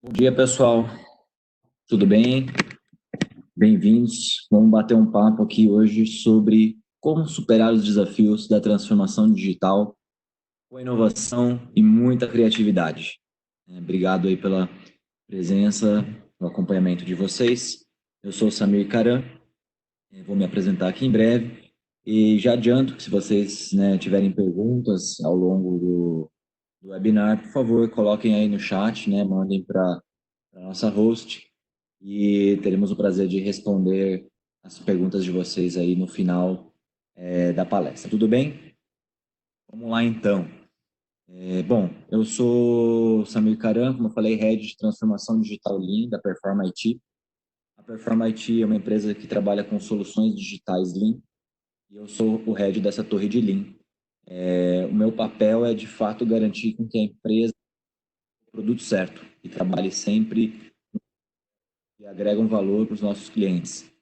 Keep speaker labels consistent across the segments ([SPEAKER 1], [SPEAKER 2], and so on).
[SPEAKER 1] Bom dia, pessoal. Tudo bem? Bem-vindos. Vamos bater um papo aqui hoje sobre como superar os desafios da transformação digital com inovação e muita criatividade. Obrigado aí pela presença, pelo acompanhamento de vocês. Eu sou o Samir Karam, vou me apresentar aqui em breve e já adianto que se vocês tiverem perguntas ao longo do webinar, por favor, coloquem aí no chat, mandem para a nossa host e teremos o prazer de responder as perguntas de vocês aí no final da palestra. Tudo bem? Vamos lá, então. Bom, eu sou Samir Karam, como eu falei, Head de Transformação Digital Lean da Perform IT. A Perform IT é uma empresa que trabalha com soluções digitais Lean e eu sou o Head dessa torre de Lean. O meu papel é, de fato, garantir com que a empresa tenha o produto certo e trabalhe sempre e agrega um valor para os nossos clientes,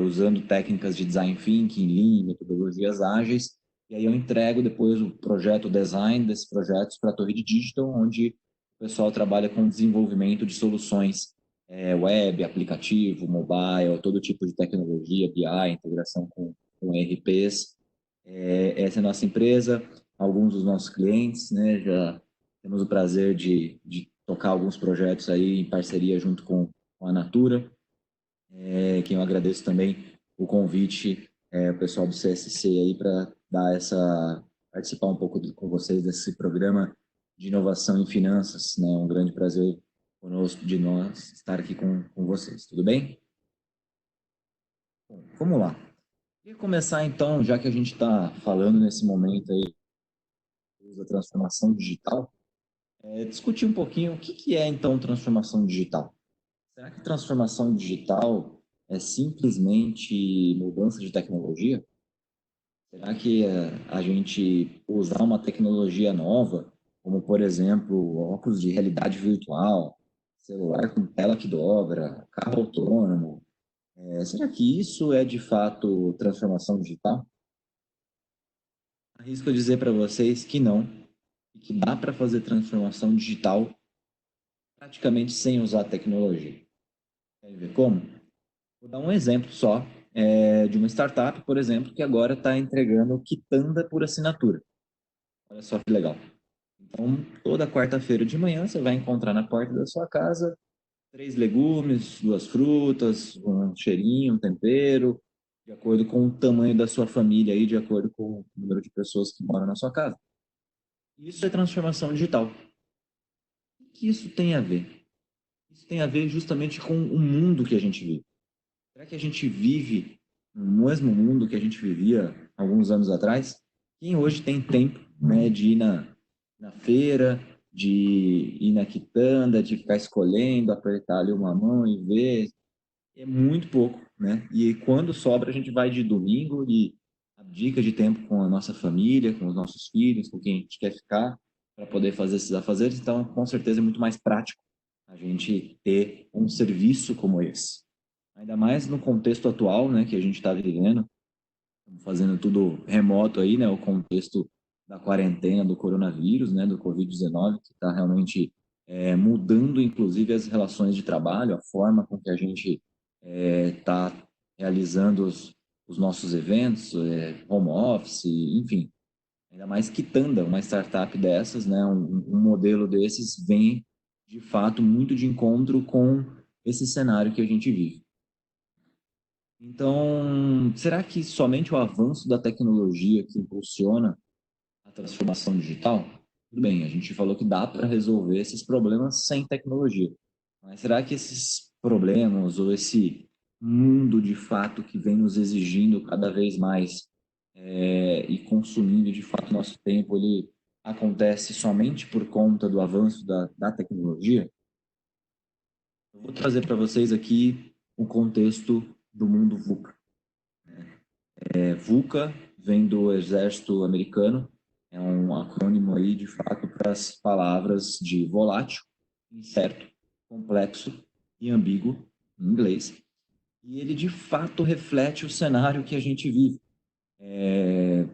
[SPEAKER 1] usando técnicas de design thinking, lean, metodologias ágeis, e aí eu entrego depois o projeto, o design desses projetos para a torre de digital, onde o pessoal trabalha com desenvolvimento de soluções web, aplicativo, mobile, todo tipo de tecnologia, BI, integração com ERPs. Essa é a nossa empresa, alguns dos nossos clientes, já temos o prazer de tocar alguns projetos aí em parceria junto com a Natura, quem eu agradeço também o convite, o pessoal do CSC aí para participar um pouco com vocês desse programa de inovação em finanças, né? Um grande prazer conosco de nós estar aqui com vocês, tudo bem? Bom, vamos lá. Queria começar então, já que a gente está falando nesse momento aí da transformação digital, discutir um pouquinho o que é então transformação digital. Será que transformação digital é simplesmente mudança de tecnologia? Será que a gente usar uma tecnologia nova, como por exemplo óculos de realidade virtual, celular com tela que dobra, carro autônomo, será que isso é de fato transformação digital? Arrisco dizer para vocês que não, e que dá para fazer transformação digital praticamente sem usar tecnologia. Quer ver como? Vou dar um exemplo só de uma startup, por exemplo, que agora está entregando quitanda por assinatura. Olha só que legal. Então, toda quarta-feira de manhã, você vai encontrar na porta da sua casa 3 legumes, 2 frutas, um cheirinho, um tempero, de acordo com o tamanho da sua família e de acordo com o número de pessoas que moram na sua casa. Isso é transformação digital. O que isso tem a ver? Isso tem a ver justamente com o mundo que a gente vive. Será que a gente vive no mesmo mundo que a gente vivia alguns anos atrás? Quem hoje tem tempo, de ir na feira, de ir na quitanda, de ficar escolhendo, apertar ali uma mão e ver? É muito pouco, né? E quando sobra, a gente vai de domingo e abdica de tempo com a nossa família, com os nossos filhos, com quem a gente quer ficar, para poder fazer esses afazeres. Então, com certeza, é muito mais prático a gente ter um serviço como esse. Ainda mais no contexto atual, né, que a gente está vivendo, fazendo tudo remoto aí, né, o contexto da quarentena, do coronavírus, né, do Covid-19, que está realmente mudando, inclusive, as relações de trabalho, a forma com que a gente está realizando os nossos eventos, home office, enfim. Ainda mais Kitanda, uma startup dessas, né, um modelo desses vem, de fato, muito de encontro com esse cenário que a gente vive. Então, será que somente o avanço da tecnologia que impulsiona a transformação digital? Tudo bem, a gente falou que dá para resolver esses problemas sem tecnologia. Mas será que esses problemas ou esse mundo de fato que vem nos exigindo cada vez mais e consumindo de fato nosso tempo, ele acontece somente por conta do avanço da tecnologia? Eu vou trazer para vocês aqui o contexto do mundo VUCA. VUCA vem do Exército Americano, é um acrônimo aí de fato para as palavras de volátil, incerto, complexo e ambíguo em inglês. E ele de fato reflete o cenário que a gente vive.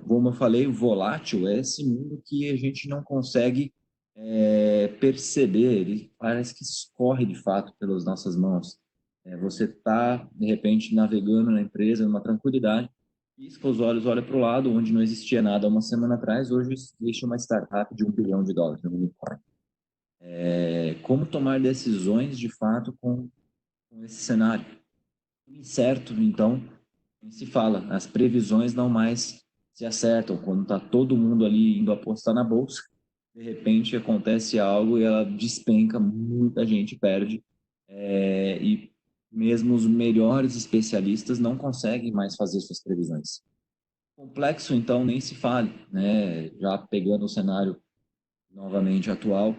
[SPEAKER 1] Como eu falei, volátil é esse mundo que a gente não consegue perceber, ele parece que escorre de fato pelas nossas mãos. Você está, de repente, navegando na empresa, numa tranquilidade, pisca os olhos, olha para o lado, onde não existia nada uma semana atrás, hoje existe uma startup de US$ 1 bilhão, um unicórnio. Como tomar decisões, de fato, com esse cenário? Incerto, então, se fala, as previsões não mais se acertam. Quando está todo mundo ali indo apostar na bolsa, de repente acontece algo e ela despenca, muita gente perde, e mesmo os melhores especialistas não conseguem mais fazer suas previsões. Complexo, então, nem se fale, né? Já pegando o cenário novamente atual,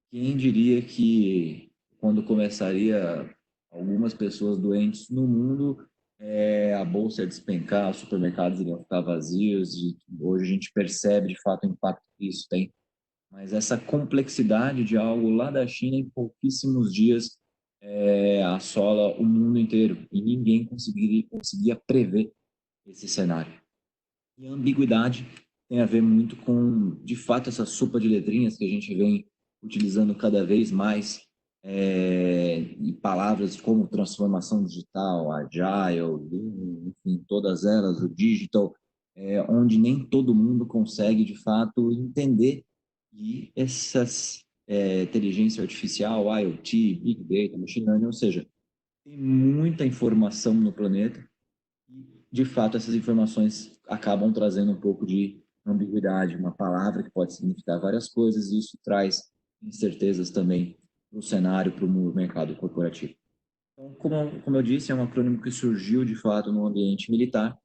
[SPEAKER 1] quem diria que quando começaria algumas pessoas doentes no mundo, a bolsa ia despencar, os supermercados iriam ficar vazios, e hoje a gente percebe de fato o impacto que isso tem. Mas essa complexidade de algo lá da China, em pouquíssimos dias, assola o mundo inteiro e ninguém conseguia prever esse cenário. E a ambiguidade tem a ver muito com, de fato, essa sopa de letrinhas que a gente vem utilizando cada vez mais, em palavras como transformação digital, agile, lean, enfim, todas elas, o digital, onde nem todo mundo consegue, de fato, entender e essas inteligência artificial, IoT, Big Data, Machine Learning, ou seja, tem muita informação no planeta e, de fato, essas informações acabam trazendo um pouco de ambiguidade, uma palavra que pode significar várias coisas, e isso traz incertezas também para o cenário, para o mercado corporativo. Então, como eu disse, é um acrônimo que surgiu, de fato, no ambiente militar,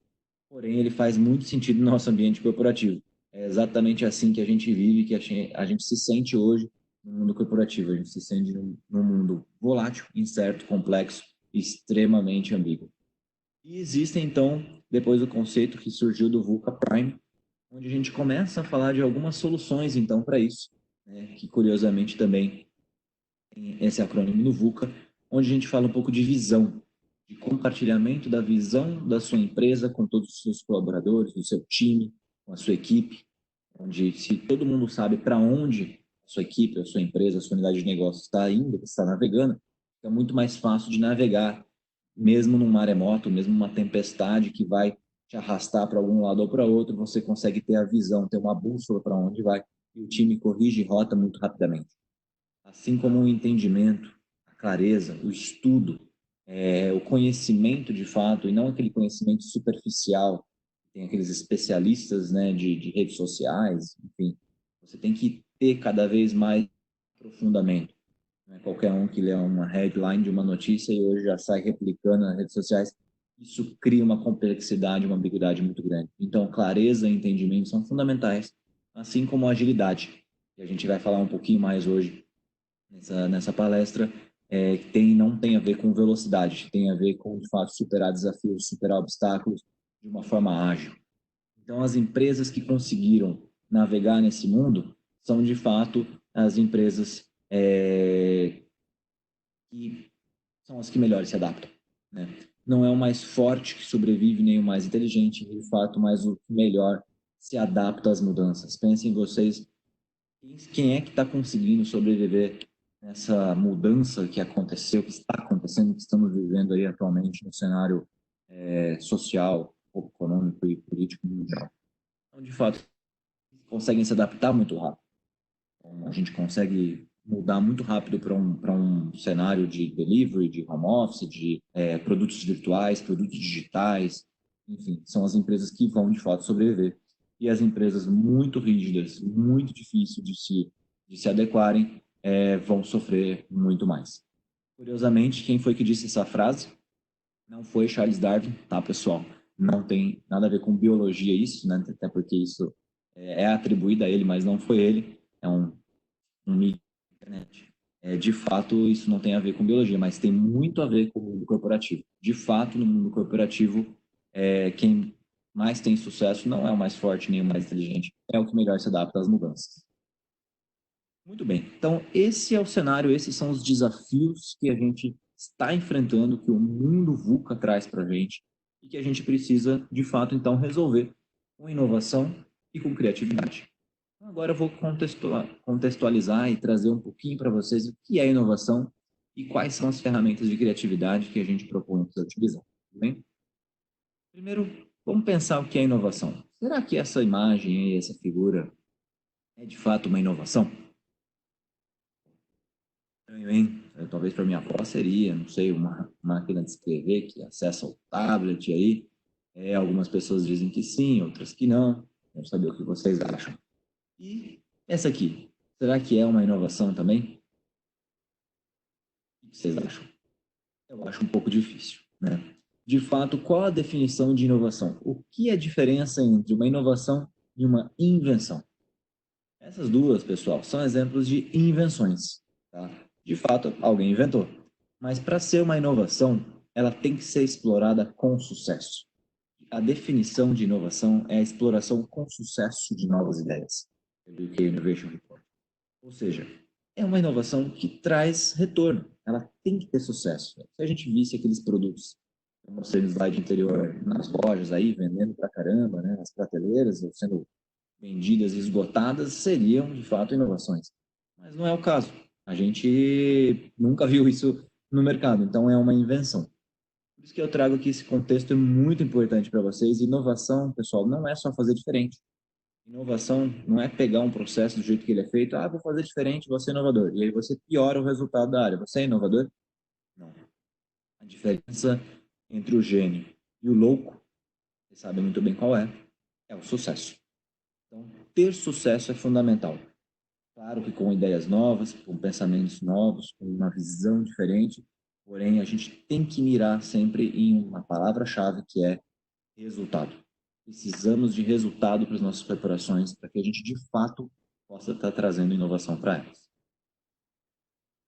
[SPEAKER 1] porém ele faz muito sentido no nosso ambiente corporativo. É exatamente assim que a gente vive, que a gente se sente hoje no mundo corporativo. A gente se sente num mundo volátil, incerto, complexo e extremamente ambíguo. E existe, então, depois o conceito que surgiu do VUCA Prime, onde a gente começa a falar de algumas soluções, então, para isso, né, que curiosamente também tem esse acrônimo no VUCA, onde a gente fala um pouco de visão, de compartilhamento da visão da sua empresa com todos os seus colaboradores, do seu time, com a sua equipe, onde se todo mundo sabe para onde a sua equipe, a sua empresa, a sua unidade de negócio está indo, está navegando, é muito mais fácil de navegar, mesmo num maremoto, mesmo numa tempestade que vai te arrastar para algum lado ou para outro, você consegue ter a visão, ter uma bússola para onde vai, e o time corrige rota muito rapidamente. Assim como o entendimento, a clareza, o estudo, o conhecimento de fato, e não aquele conhecimento superficial, tem aqueles especialistas, né, de redes sociais, enfim, você tem que ter cada vez mais aprofundamento. Não é qualquer um que lê uma headline de uma notícia e hoje já sai replicando nas redes sociais. Isso cria uma complexidade, uma ambiguidade muito grande. Então, clareza e entendimento são fundamentais, assim como a agilidade, que a gente vai falar um pouquinho mais hoje nessa palestra, que não tem a ver com velocidade, tem a ver com, de fato, superar desafios, superar obstáculos de uma forma ágil. Então, as empresas que conseguiram navegar nesse mundo são, de fato, as empresas que são as que melhor se adaptam, né? Não é o mais forte que sobrevive, nem o mais inteligente, de fato, mas o que melhor se adapta às mudanças. Pensem em vocês, quem é que está conseguindo sobreviver nessa mudança que aconteceu, que está acontecendo, que estamos vivendo aí atualmente no cenário social, econômico e político mundial. Então, de fato, conseguem se adaptar muito rápido. Então, a gente consegue mudar muito rápido para um cenário de delivery, de home office, de produtos virtuais, produtos digitais, enfim, são as empresas que vão de fato sobreviver. E as empresas muito rígidas, muito difíceis de se adequarem, vão sofrer muito mais. Curiosamente, quem foi que disse essa frase? Não foi Charles Darwin, tá, pessoal? Não tem nada a ver com biologia isso, né? Até porque isso é atribuído a ele, mas não foi ele. É um mito da internet. De fato, isso não tem a ver com biologia, mas tem muito a ver com o mundo corporativo. De fato, no mundo corporativo, quem mais tem sucesso não é o mais forte nem o mais inteligente, é o que melhor se adapta às mudanças. Muito bem. Então, esse é o cenário, esses são os desafios que a gente está enfrentando, que o mundo VUCA traz para a gente e que a gente precisa, de fato, então, resolver com inovação e com criatividade. Agora eu vou contextualizar e trazer um pouquinho para vocês o que é inovação e quais são as ferramentas de criatividade que a gente propõe para utilizar. Tudo bem? Primeiro, vamos pensar o que é inovação. Será que essa imagem, essa figura, é de fato uma inovação? Estranho, hein? Talvez para minha avó seria, não sei, uma máquina de escrever que acessa o tablet aí. Algumas pessoas dizem que sim, outras que não. Quero saber o que vocês acham. E essa aqui, será que é uma inovação também? O que vocês acham? Eu acho um pouco difícil, né? De fato, qual a definição de inovação? O que é a diferença entre uma inovação e uma invenção? Essas duas, pessoal, são exemplos de invenções, tá? De fato, alguém inventou. Mas para ser uma inovação, ela tem que ser explorada com sucesso. A definição de inovação é a exploração com sucesso de novas ideias. Education Innovation Report. Ou seja, é uma inovação que traz retorno. Ela tem que ter sucesso. Se a gente visse aqueles produtos, como você no slide interior, nas lojas aí, vendendo pra caramba, né, nas prateleiras, ou sendo vendidas e esgotadas, seriam, de fato, inovações. Mas não é o caso. A gente nunca viu isso no mercado, então é uma invenção. Por isso que eu trago aqui esse contexto muito importante para vocês. Inovação, pessoal, não é só fazer diferente. Inovação não é pegar um processo do jeito que ele é feito, vou fazer diferente, vou ser inovador. E aí você piora o resultado da área. Você é inovador? Não. A diferença entre o gênio e o louco, você sabe muito bem qual é o sucesso. Então, ter sucesso é fundamental. Claro que com ideias novas, com pensamentos novos, com uma visão diferente, porém a gente tem que mirar sempre em uma palavra-chave que é resultado. Precisamos de resultado para as nossas corporações, para que a gente de fato possa estar trazendo inovação para elas.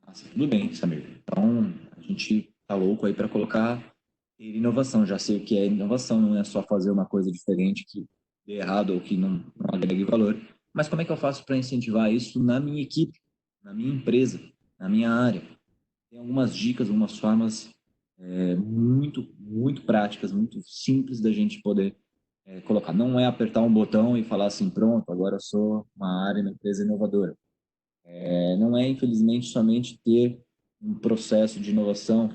[SPEAKER 1] Nossa, tudo bem, Samir. Então, a gente tá louco aí para colocar inovação. Já sei o que é inovação, não é só fazer uma coisa diferente que dê errado ou que não agregue valor. Mas como é que eu faço para incentivar isso na minha equipe, na minha empresa, na minha área? Tem algumas dicas, algumas formas muito práticas, muito simples da gente poder colocar. Não é apertar um botão e falar assim, pronto, agora eu sou uma área, uma empresa inovadora. Não é, infelizmente, somente ter um processo de inovação,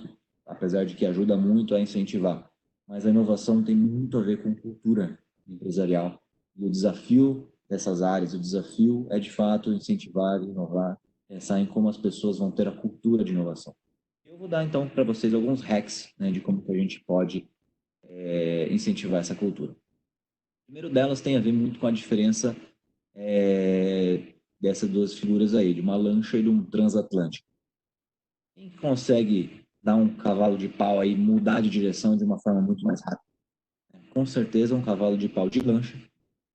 [SPEAKER 1] apesar de que ajuda muito a incentivar, mas a inovação tem muito a ver com cultura empresarial. E o desafio dessas áreas, o desafio é, de fato, incentivar, inovar, pensar em como as pessoas vão ter a cultura de inovação. Eu vou dar, então, para vocês alguns hacks, né, de como que a gente pode incentivar essa cultura. O primeiro delas tem a ver muito com a diferença dessas duas figuras aí, de uma lancha e de um transatlântico. Quem consegue dar um cavalo de pau aí, mudar de direção de uma forma muito mais rápida? Com certeza, um cavalo de pau de lancha,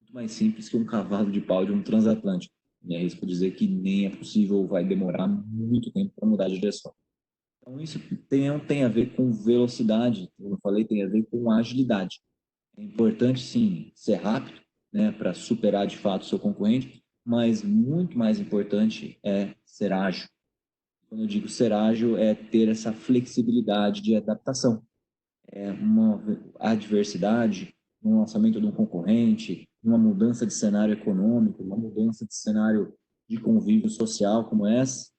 [SPEAKER 1] muito mais simples que um cavalo de pau de um transatlântico. Me arrisco dizer que nem é possível ou vai demorar muito tempo para mudar de direção. Então, isso tem a ver com velocidade, como eu falei, tem a ver com agilidade. É importante, sim, ser rápido, né, para superar de fato o seu concorrente, mas muito mais importante é ser ágil. Quando eu digo ser ágil, é ter essa flexibilidade de adaptação. Uma adversidade, um lançamento de um concorrente, uma mudança de cenário econômico, uma mudança de cenário de convívio social como essa.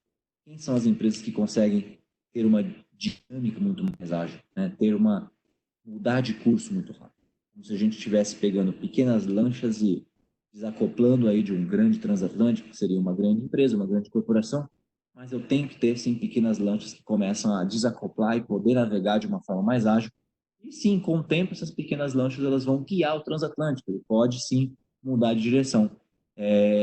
[SPEAKER 1] Quem são as empresas que conseguem ter uma dinâmica muito mais ágil, né? Ter uma mudar de curso muito rápido? Como se a gente estivesse pegando pequenas lanchas e desacoplando aí de um grande transatlântico, que seria uma grande empresa, uma grande corporação, mas eu tenho que ter, sim, pequenas lanchas que começam a desacoplar e poder navegar de uma forma mais ágil. E sim, com o tempo, essas pequenas lanchas elas vão guiar o transatlântico, ele pode sim mudar de direção.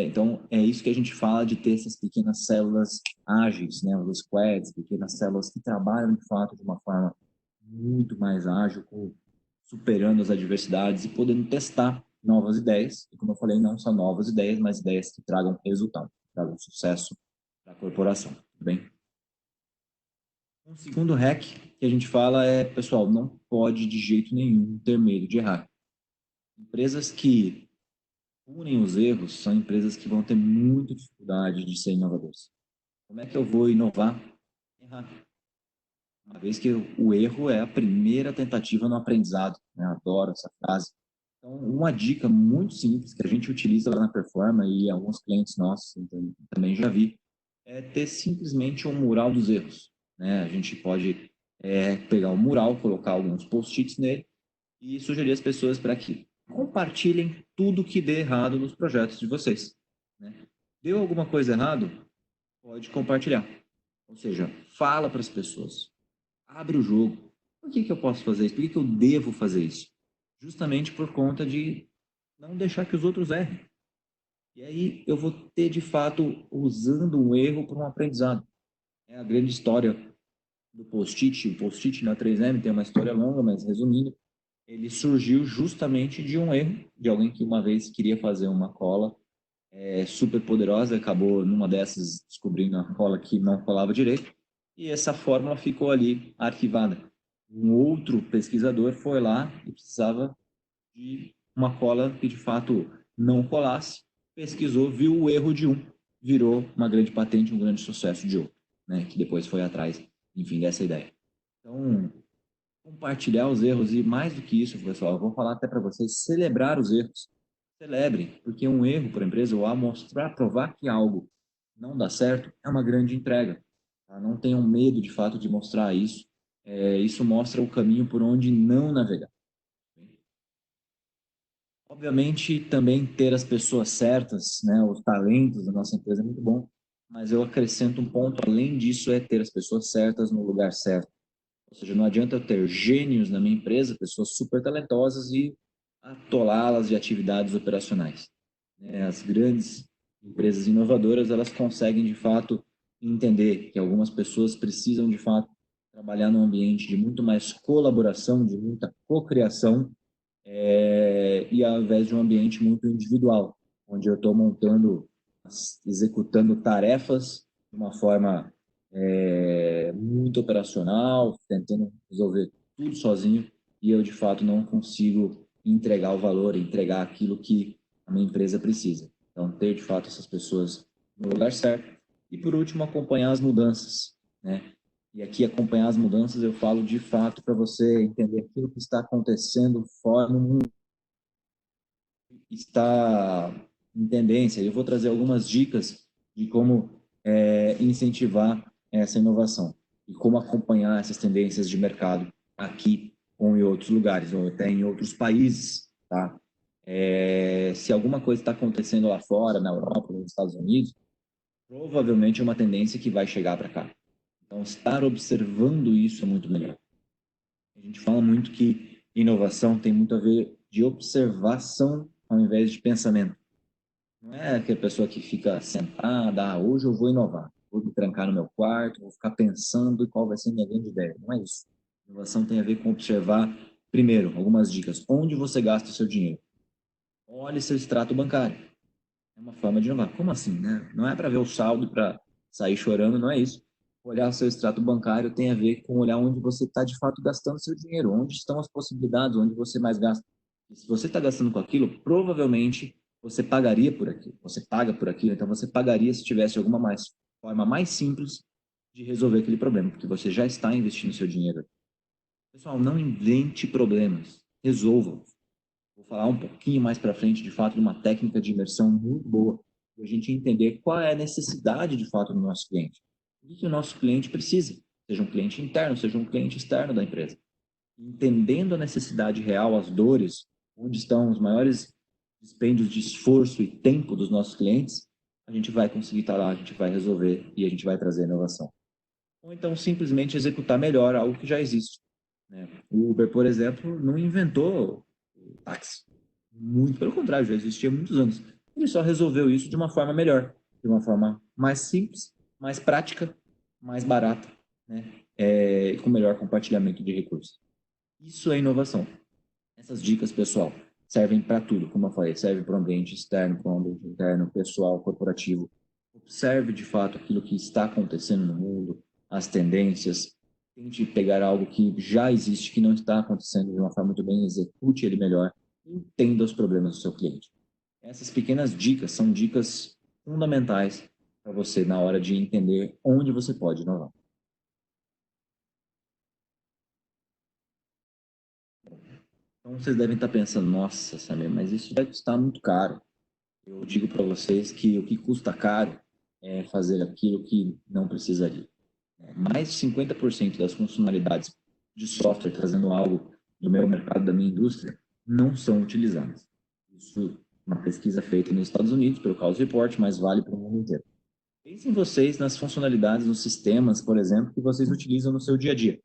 [SPEAKER 1] Então, é isso que a gente fala de ter essas pequenas células ágeis, né, os squads, pequenas células que trabalham de fato de uma forma muito mais ágil, superando as adversidades e podendo testar novas ideias. E como eu falei, não só novas ideias, mas ideias que tragam resultado, que tragam sucesso para a corporação. Tudo bem? Um segundo hack que a gente fala é, pessoal, não pode de jeito nenhum ter medo de errar. Empresas que punem os erros são empresas que vão ter muita dificuldade de ser inovadoras. Como é que eu vou inovar? Errar. Uma vez que o erro é a primeira tentativa no aprendizado. Né? Adoro essa frase. Então, uma dica muito simples que a gente utiliza lá na Performa e alguns clientes nossos também já vi, é ter simplesmente um mural dos erros, né? A gente pode pegar o mural, colocar alguns post-its nele e sugerir às pessoas para que compartilhem tudo que dê errado nos projetos de vocês, né? Deu alguma coisa errado? Pode compartilhar. Ou seja, fala para as pessoas. Abre o jogo. Por que eu posso fazer isso? Por que eu devo fazer isso? Justamente por conta de não deixar que os outros errem. E aí eu vou ter, de fato, usando um erro para um aprendizado. É a grande história do post-it. O post-it na 3M tem uma história longa, mas resumindo, ele surgiu justamente de um erro de alguém que uma vez queria fazer uma cola super poderosa, acabou numa dessas descobrindo a cola que não colava direito, e essa fórmula ficou ali arquivada. Um outro pesquisador foi lá e precisava de uma cola que de fato não colasse, pesquisou, viu o erro de um, virou uma grande patente, um grande sucesso de outro, né, que depois foi atrás, enfim, dessa ideia. Então, compartilhar os erros e mais do que isso, pessoal, eu vou falar até para vocês, celebrar os erros. Celebre, porque um erro para a empresa, ou a mostrar, provar que algo não dá certo, é uma grande entrega. Tá? Não tenham medo, de fato, de mostrar isso. Isso mostra o caminho por onde não navegar. Obviamente, também ter as pessoas certas, né, os talentos da nossa empresa é muito bom, mas eu acrescento um ponto, além disso, é ter as pessoas certas no lugar certo. Ou seja, não adianta eu ter gênios na minha empresa, pessoas super talentosas e atolá-las de atividades operacionais. As grandes empresas inovadoras, elas conseguem, de fato, entender que algumas pessoas precisam, de fato, trabalhar num ambiente de muito mais colaboração, de muita cocriação, e ao invés de um ambiente muito individual, onde eu estou montando, executando tarefas de uma forma muito operacional, tentando resolver tudo sozinho, e eu de fato não consigo entregar o valor, entregar aquilo que a minha empresa precisa. Então, ter de fato essas pessoas no lugar certo. E por último, acompanhar as mudanças, né? E aqui acompanhar as mudanças eu falo de fato para você entender aquilo que está acontecendo fora no mundo, está em tendência. Eu vou trazer algumas dicas de como incentivar essa inovação e como acompanhar essas tendências de mercado aqui ou em outros lugares, ou até em outros países, tá? Se alguma coisa está acontecendo lá fora, na Europa, nos Estados Unidos, provavelmente é uma tendência que vai chegar para cá. Então, estar observando isso é muito melhor. A gente fala muito que inovação tem muito a ver de observação ao invés de pensamento. Não é aquela pessoa que fica sentada, hoje eu vou inovar, vou me trancar no meu quarto, vou ficar pensando em qual vai ser a minha grande ideia. Não é isso. Inovação tem a ver com observar, primeiro, algumas dicas. Onde você gasta o seu dinheiro? Olhe seu extrato bancário. É uma forma de inovar. Como assim, né? Não é para ver o saldo para sair chorando, não é isso. Olhar o seu extrato bancário tem a ver com olhar onde você está de fato gastando seu dinheiro, onde estão as possibilidades, onde você mais gasta. E se você está gastando com aquilo, provavelmente você pagaria por aquilo. Você paga por aquilo, então você pagaria se tivesse alguma forma mais simples de resolver aquele problema, porque você já está investindo seu dinheiro. Pessoal, não invente problemas, resolva. Vou falar um pouquinho mais para frente, de fato, de uma técnica de imersão muito boa, para a gente entender qual é a necessidade, de fato, do nosso cliente. O que o nosso cliente precisa, seja um cliente interno, seja um cliente externo da empresa. Entendendo a necessidade real, as dores, onde estão os maiores dispêndios de esforço e tempo dos nossos clientes, a gente vai conseguir estar lá, a gente vai resolver e a gente vai trazer inovação. Ou então, simplesmente executar melhor algo que já existe, né? O Uber, por exemplo, não inventou o táxi. Muito pelo contrário, já existia há muitos anos. Ele só resolveu isso de uma forma melhor, de uma forma mais simples, mais prática, mais barata, né? Com melhor compartilhamento de recursos. Isso é inovação. Essas dicas, pessoal, servem para tudo, como eu falei, serve para o ambiente externo, para o ambiente interno, pessoal, corporativo. Observe de fato aquilo que está acontecendo no mundo, as tendências. Tente pegar algo que já existe, que não está acontecendo de uma forma muito bem, execute ele melhor, entenda os problemas do seu cliente. Essas pequenas dicas são dicas fundamentais para você na hora de entender onde você pode inovar. Então vocês devem estar pensando, nossa, Samir, mas isso vai custar muito caro. Eu digo para vocês que o que custa caro é fazer aquilo que não precisaria. Mais de 50% das funcionalidades de software trazendo algo do meu mercado, da minha indústria, não são utilizadas. Isso é uma pesquisa feita nos Estados Unidos pelo Chaos Report, mas vale para o mundo inteiro. Pensem vocês nas funcionalidades, nos sistemas, por exemplo, que vocês utilizam no seu dia a dia.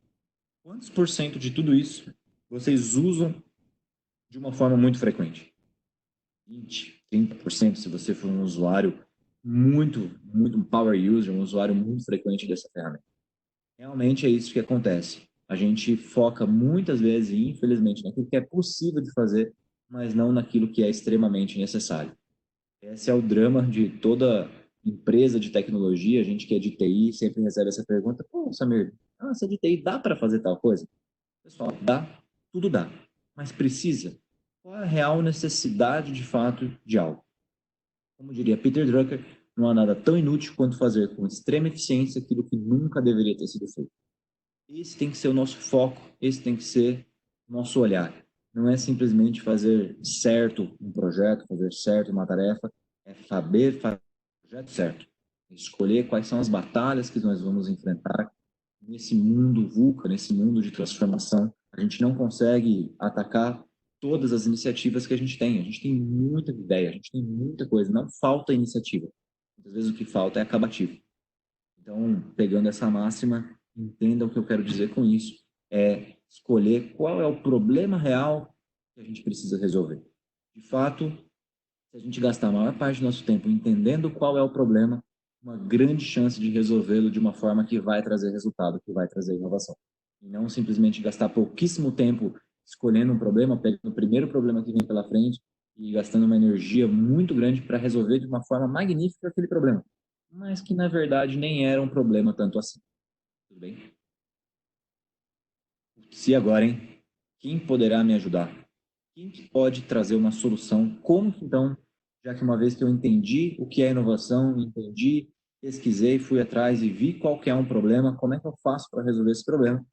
[SPEAKER 1] Quantos por cento de tudo isso vocês usam de uma forma muito frequente? 20, 30% se você for um usuário muito um power user, um usuário muito frequente dessa ferramenta. Realmente é isso que acontece. A gente foca muitas vezes, infelizmente, naquilo que é possível de fazer, mas não naquilo que é extremamente necessário. Esse é o drama de toda empresa de tecnologia. A gente que é de TI sempre recebe essa pergunta: pô, Samir, você é de TI, dá para fazer tal coisa? Pessoal, dá, tudo dá, mas precisa. Qual é a real necessidade de fato de algo? Como diria Peter Drucker, não há nada tão inútil quanto fazer com extrema eficiência aquilo que nunca deveria ter sido feito. Esse tem que ser o nosso foco, esse tem que ser o nosso olhar. Não é simplesmente fazer certo um projeto, fazer certo uma tarefa, é saber fazer o projeto certo. Escolher quais são as batalhas que nós vamos enfrentar nesse mundo VUCA, nesse mundo de transformação. A gente não consegue atacar todas as iniciativas que a gente tem. A gente tem muita ideia, a gente tem muita coisa, não falta iniciativa. Muitas vezes o que falta é acabativo. Então, pegando essa máxima, entenda o que eu quero dizer com isso. É escolher qual é o problema real que a gente precisa resolver. De fato, se a gente gastar a maior parte do nosso tempo entendendo qual é o problema, uma grande chance de resolvê-lo de uma forma que vai trazer resultado, que vai trazer inovação. E não simplesmente gastar pouquíssimo tempo escolhendo um problema, pegando o primeiro problema que vem pela frente e gastando uma energia muito grande para resolver de uma forma magnífica aquele problema, mas que na verdade nem era um problema tanto assim. Tudo bem? Se agora, hein? Quem poderá me ajudar? Quem que pode trazer uma solução? Como que, então, já que uma vez que eu entendi o que é inovação, entendi, pesquisei, fui atrás e vi qual que é um problema, como é que eu faço para resolver esse problema?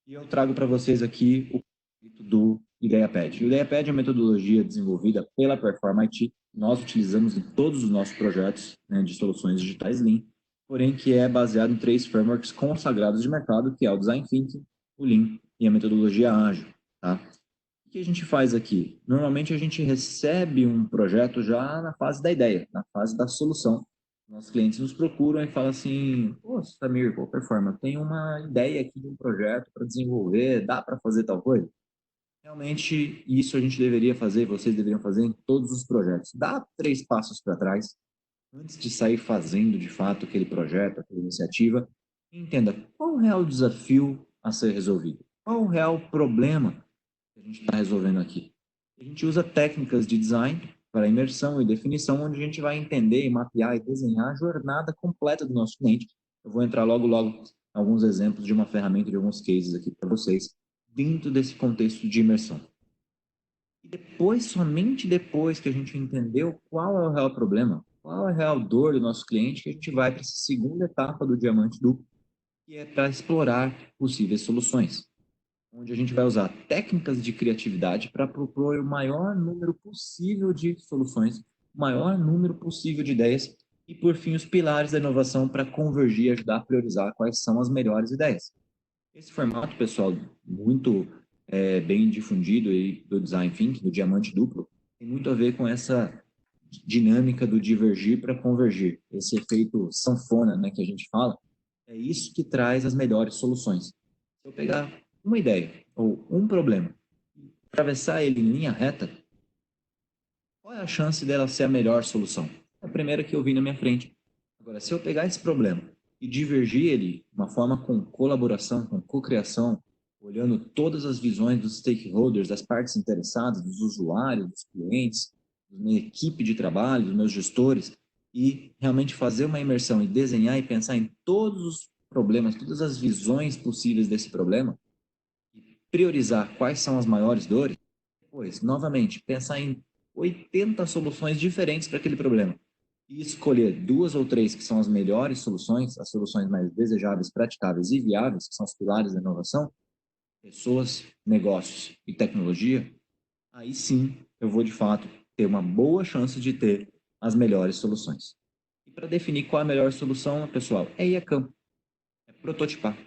[SPEAKER 1] E eu trago para vocês aqui o conceito do IdeaPad. O IdeaPad é uma metodologia desenvolvida pela Perform IT, nós utilizamos em todos os nossos projetos, né, de soluções digitais Lean, porém que é baseado em três frameworks consagrados de mercado, que é o Design Thinking, o Lean e a metodologia ágil. Tá? O que a gente faz aqui? Normalmente a gente recebe um projeto já na fase da ideia, na fase da solução. Nossos clientes nos procuram e falam assim: pô, Samir, pô, Performa, eu tenho uma ideia aqui de um projeto para desenvolver, dá para fazer tal coisa? Realmente, isso a gente deveria fazer, vocês deveriam fazer em todos os projetos. Dá três passos para trás, antes de sair fazendo de fato aquele projeto, aquela iniciativa. Entenda qual o real desafio a ser resolvido, qual o real problema que a gente está resolvendo aqui. A gente usa técnicas de design para imersão e definição, onde a gente vai entender, mapear e desenhar a jornada completa do nosso cliente. Eu vou entrar logo em alguns exemplos de uma ferramenta, de alguns cases aqui para vocês, dentro desse contexto de imersão. E depois, somente depois que a gente entendeu qual é o real problema, qual é a real dor do nosso cliente, que a gente vai para essa segunda etapa do diamante duplo, que é para explorar possíveis soluções, onde a gente vai usar técnicas de criatividade para propor o maior número possível de soluções, o maior número possível de ideias e, por fim, os pilares da inovação para convergir e ajudar a priorizar quais são as melhores ideias. Esse formato, pessoal, muito bem difundido aí do design thinking, do diamante duplo, tem muito a ver com essa dinâmica do divergir para convergir. Esse efeito sanfona, né, que a gente fala, é isso que traz as melhores soluções. Se eu pegar uma ideia ou um problema, atravessar ele em linha reta, qual é a chance dela ser a melhor solução? É a primeira que eu vi na minha frente. Agora, se eu pegar esse problema e divergir ele de uma forma com colaboração, com cocriação, olhando todas as visões dos stakeholders, das partes interessadas, dos usuários, dos clientes, da minha equipe de trabalho, dos meus gestores, e realmente fazer uma imersão e desenhar e pensar em todos os problemas, todas as visões possíveis desse problema, e priorizar quais são as maiores dores, depois, novamente, pensar em 80 soluções diferentes para aquele problema e escolher duas ou três que são as melhores soluções, as soluções mais desejáveis, praticáveis e viáveis, que são os pilares da inovação, pessoas, negócios e tecnologia, aí sim eu vou de fato ter uma boa chance de ter as melhores soluções. E para definir qual é a melhor solução, pessoal, é ir a campo, é prototipar.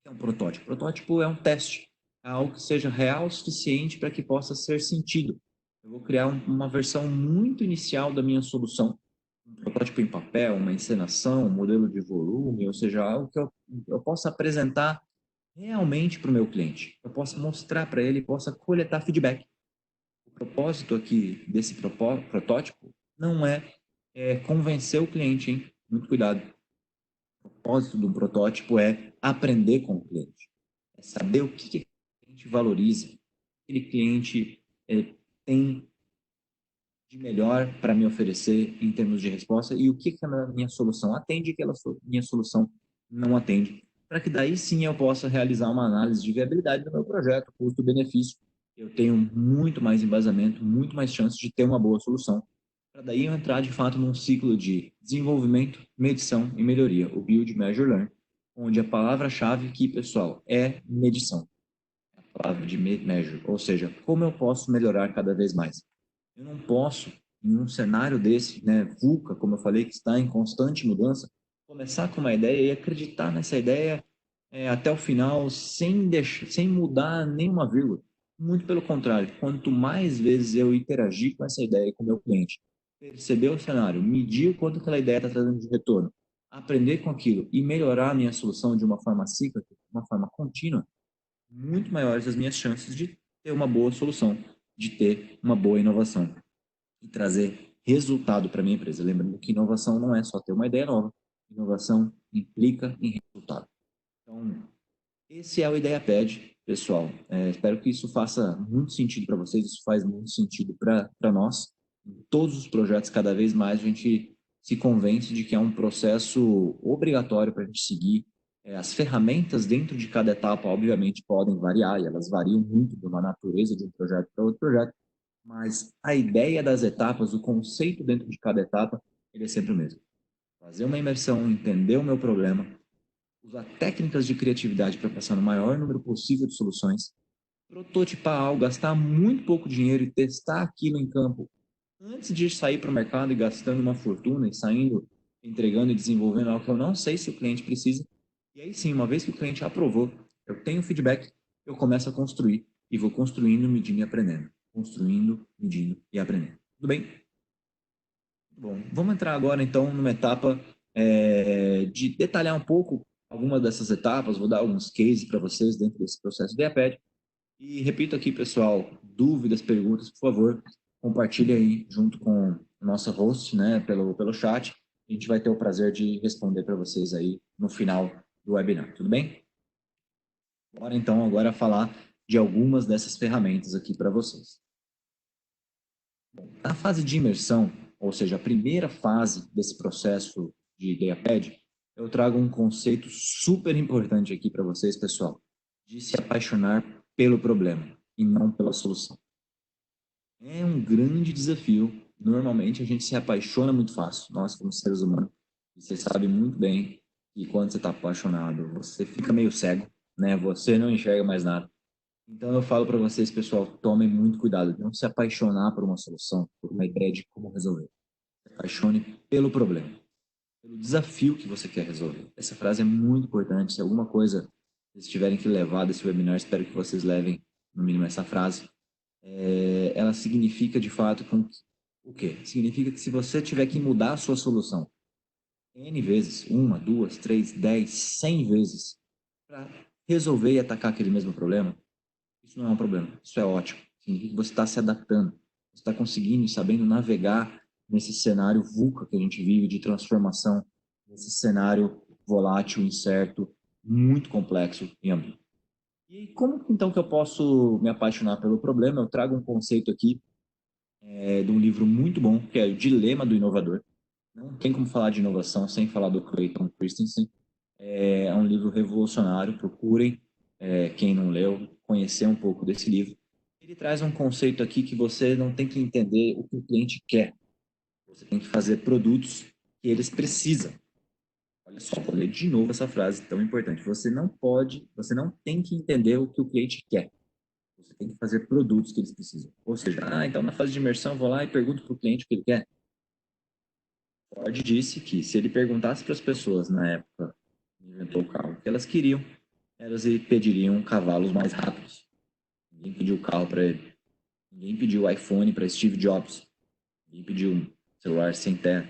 [SPEAKER 1] É um protótipo. Protótipo é um teste, é algo que seja real o suficiente para que possa ser sentido. Eu vou criar uma versão muito inicial da minha solução, um protótipo em papel, uma encenação, um modelo de volume, ou seja, algo que eu possa apresentar realmente para o meu cliente. Eu possa mostrar para ele, possa coletar feedback. O propósito aqui desse protótipo não é convencer o cliente, hein? Muito cuidado. O propósito do protótipo é aprender com o cliente, é saber o que aquele cliente valoriza, aquele cliente tem de melhor para me oferecer em termos de resposta e o que a minha solução atende e que minha solução não atende, para que daí sim eu possa realizar uma análise de viabilidade do meu projeto, custo-benefício. Eu tenho muito mais embasamento, muito mais chance de ter uma boa solução, para daí eu entrar de fato num ciclo de desenvolvimento, medição e melhoria, o Build, Measure, Learn, onde a palavra-chave aqui, pessoal, é medição, a palavra de measure, ou seja, como eu posso melhorar cada vez mais. Eu não posso, em um cenário desse, né, VUCA, como eu falei, que está em constante mudança, começar com uma ideia e acreditar nessa ideia até o final, sem mudar nenhuma vírgula. Muito pelo contrário, quanto mais vezes eu interagir com essa ideia com o meu cliente, perceber o cenário, medir o quanto aquela ideia está trazendo de retorno, aprender com aquilo e melhorar a minha solução de uma forma cíclica, de uma forma contínua, muito maiores as minhas chances de ter uma boa solução, de ter uma boa inovação e trazer resultado para a minha empresa. Lembrando que inovação não é só ter uma ideia nova, inovação implica em resultado. Então, esse é o IdeaPad, pessoal. Espero que isso faça muito sentido para vocês, isso faz muito sentido para nós. Em todos os projetos, cada vez mais, a gente se convence de que é um processo obrigatório para a gente seguir. As ferramentas dentro de cada etapa, obviamente, podem variar, e elas variam muito de uma natureza de um projeto para outro projeto, mas a ideia das etapas, o conceito dentro de cada etapa, ele é sempre o mesmo. Fazer uma imersão, entender o meu problema, usar técnicas de criatividade para pensar no maior número possível de soluções, prototipar algo, gastar muito pouco dinheiro e testar aquilo em campo antes de sair para o mercado e gastando uma fortuna e saindo, entregando e desenvolvendo algo que eu não sei se o cliente precisa. E aí sim, uma vez que o cliente aprovou, eu tenho feedback, eu começo a construir e vou construindo, medindo e aprendendo. Construindo, medindo e aprendendo. Tudo bem? Bom, vamos entrar agora então numa etapa de detalhar um pouco algumas dessas etapas, vou dar alguns cases para vocês dentro desse processo de IAPED. E repito aqui, pessoal, dúvidas, perguntas, por favor, compartilhe aí junto com o nosso host, né, pelo chat. A gente vai ter o prazer de responder para vocês aí no final do webinar, tudo bem? Bora então agora falar de algumas dessas ferramentas aqui para vocês. Na fase de imersão, ou seja, a primeira fase desse processo de IdeaPad, eu trago um conceito super importante aqui para vocês, pessoal, de se apaixonar pelo problema e não pela solução. É um grande desafio. Normalmente a gente se apaixona muito fácil, nós como seres humanos. E você sabe muito bem que quando você está apaixonado, você fica meio cego, né? Você não enxerga mais nada. Então eu falo para vocês, pessoal, tomem muito cuidado de não se apaixonar por uma solução, por uma ideia de como resolver. Se apaixone pelo problema, pelo desafio que você quer resolver. Essa frase é muito importante. Se alguma coisa vocês tiverem que levar desse webinar, espero que vocês levem no mínimo essa frase. Ela significa de fato o quê? Significa que se você tiver que mudar a sua solução N vezes, uma, duas, três, 10, 100 vezes, para resolver e atacar aquele mesmo problema, isso não é um problema, isso é ótimo. Significa que você está se adaptando, você está conseguindo e sabendo navegar nesse cenário VUCA que a gente vive de transformação, nesse cenário volátil, incerto, muito complexo e amplo. E como então que eu posso me apaixonar pelo problema? Eu trago um conceito aqui de um livro muito bom, que é O Dilema do Inovador. Não tem como falar de inovação sem falar do Clayton Christensen. É um livro revolucionário, procurem, quem não leu, conhecer um pouco desse livro. Ele traz um conceito aqui que você não tem que entender o que o cliente quer. Você tem que fazer produtos que eles precisam. Olha só, vou ler de novo essa frase tão importante. Você não tem que entender o que o cliente quer. Você tem que fazer produtos que eles precisam. Ou seja, então na fase de imersão eu vou lá e pergunto para o cliente o que ele quer. Ford disse que se ele perguntasse para as pessoas na época que inventou o carro o que elas queriam, elas pediriam cavalos mais rápidos. Ninguém pediu carro para ele. Ninguém pediu iPhone para Steve Jobs. Ninguém pediu um celular sem tela.